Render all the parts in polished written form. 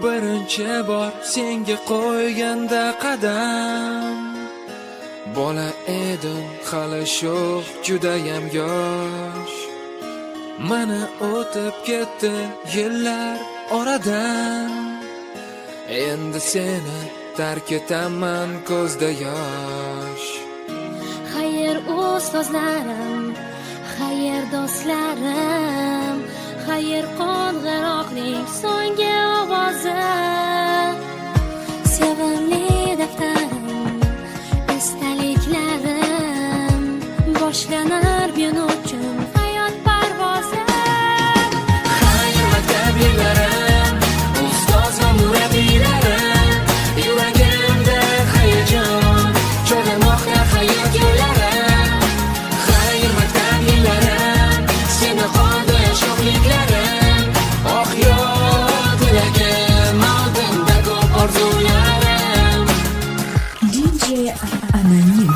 birinchi bor senga qo'yganda qadam, bola edim hali sho'x judayam yosh. Mana o'tib ketdi yillar oradan, endi seni tark etaman ko'zda yosh. Xayr ustozlarim, xayr do'stlarim, xayr qo'ng'iroqning so'nggi ovozi. Sevimli daftarim, estaliklarim, boshlanar men uchun hayot parvozi. Xayr maktab yillarim, ustoz va murabbiylarim, yuragimda hayajon cho'ramoqda hayot yo'llarim. Xayr maktab yillarim, seni qoldi sho'xliklarim, oh yo'q tilagim, oldinda ko'p orzularim. DJ Anonim.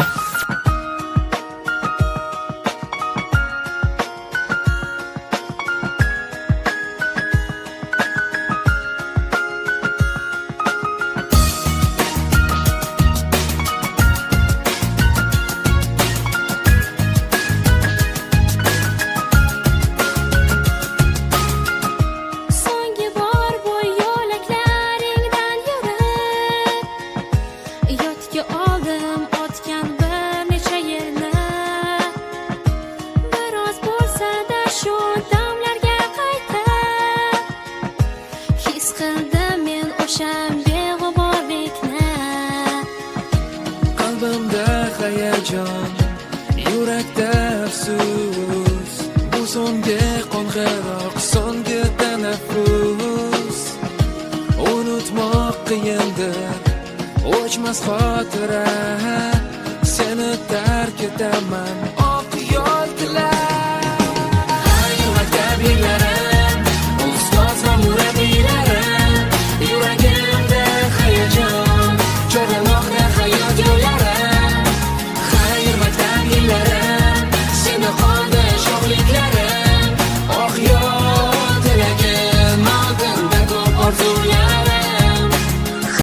So'nggi bor bu yo'laklaringdan yurib, yodga oldim o'tgan bir necha yilni. Biroz bo'lsa-da shu damlarga qaytib, his qildim men o'sha beg'uborlikni. Qalbimda hayajon, yurakda afsus, bu so'nggi qo'ng'iroq, so'nggi tanaffus. Unutmoq qiyindir, o'chmas xotira, seni tark etaman